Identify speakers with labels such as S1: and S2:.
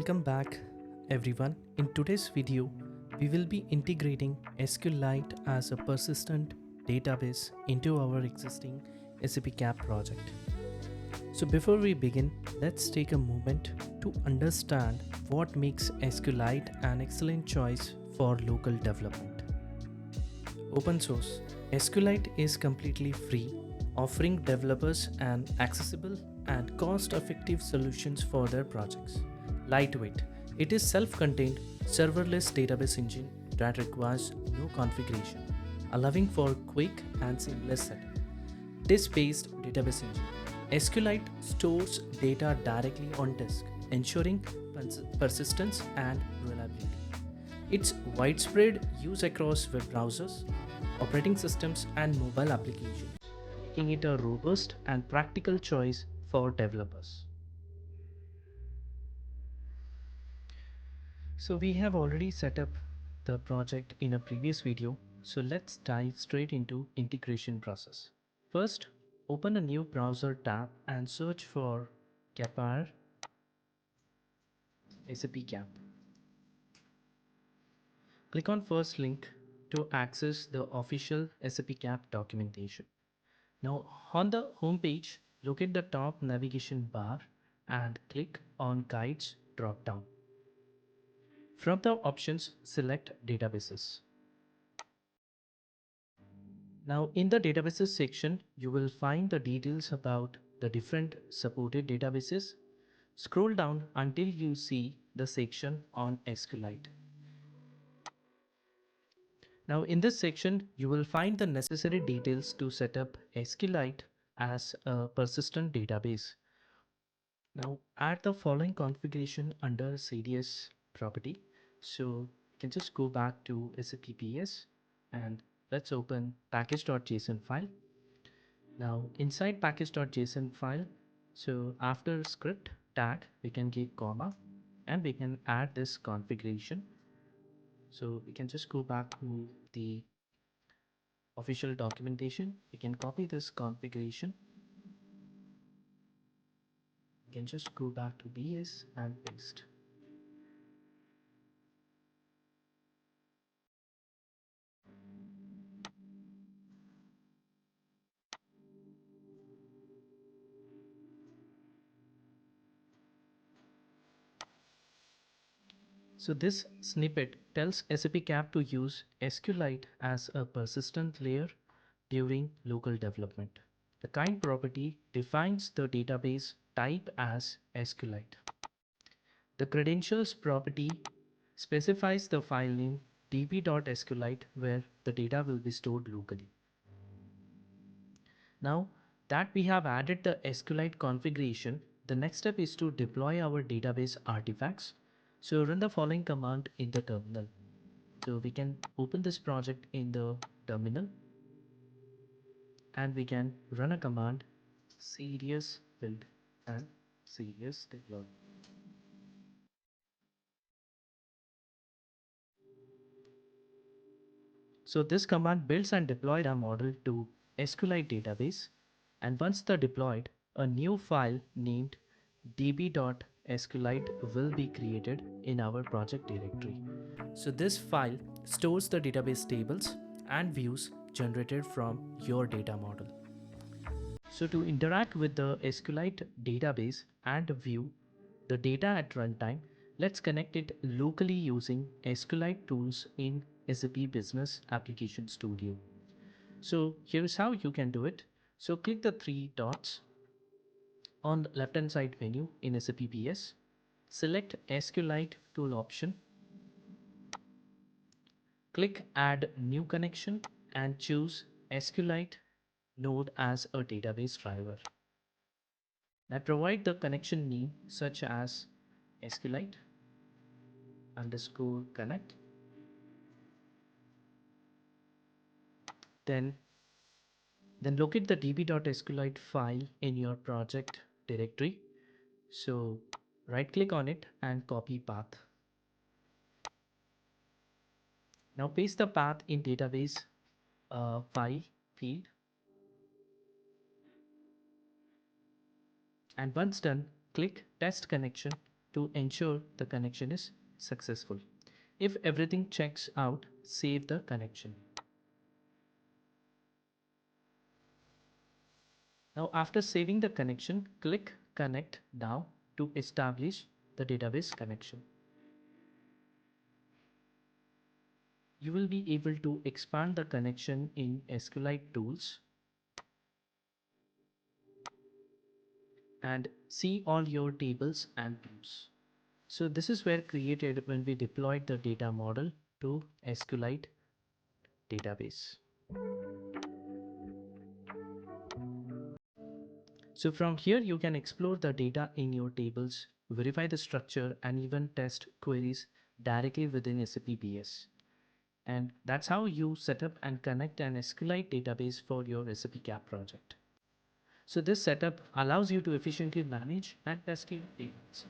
S1: Welcome back everyone. In today's video, we will be integrating SQLite as a persistent database into our existing SAP CAP project. So before we begin, let's take a moment to understand what makes SQLite an excellent choice for local development. Open source. SQLite is completely free, offering developers an accessible and cost-effective solutions for their projects. Lightweight. It is self-contained, serverless database engine that requires no configuration, allowing for quick and seamless setup. Disk-based database engine. SQLite stores data directly on disk, ensuring persistence and reliability. Its widespread use across web browsers, operating systems, and mobile applications, making it a robust and practical choice for developers. So we have already set up the project in a previous video, so let's dive straight into integration process. First, open a new browser tab and search for CAPR SAP CAP. Click on first link to access the official SAP CAP documentation. Now on the home page, locate the top navigation bar and click on Guides drop-down. From the options, select Databases. Now in the Databases section, you will find the details about the different supported databases. Scroll down until you see the section on SQLite. Now in this section, you will find the necessary details to set up SQLite as a persistent database. Now add the following configuration under CDS property. So you can just go back to SAP BAS and let's open package.json file. Now inside package.json file, so after script tag, we can give comma and we can add this configuration. So we can just go back to the official documentation. We can copy this configuration. You can just go back to BS and paste. So this snippet tells SAP CAP to use SQLite as a persistent layer during local development. The kind property defines the database type as SQLite. The credentials property specifies the file name db.sqlite where the data will be stored locally. Now that we have added the SQLite configuration, the next step is to deploy our database artifacts. So run the following command in the terminal. So we can open this project in the terminal and we can run a command cds build and cds deploy. So this command builds and deploys our model to SQLite database, and once the deployed, a new file named db.sqlite will be created in our project directory. So this file stores the database tables and views generated from your data model. So to interact with the SQLite database and view the data at runtime, let's connect it locally using SQLite tools in SAP Business Application Studio. So here's how you can do it. So click the three dots on the left hand side menu in SAP BS. Select SQLite tool option. Click add new connection and choose SQLite node as a database driver. Now provide the connection name such as SQLite underscore connect. Then locate the db.sqlite file in your project directory. So right click on it and copy path. Now paste the path in database file field. And once done, click test connection to ensure the connection is successful. If everything checks out, save the connection. Now after saving the connection, click Connect Now to establish the database connection. You will be able to expand the connection in SQLite tools and see all your tables and views. So this is where created when we deployed the data model to SQLite database. So from here you can explore the data in your tables, verify the structure and even test queries directly within SAP BS. And that's how you set up and connect an SQLite database for your SAP CAP project. So this setup allows you to efficiently manage and test your tables.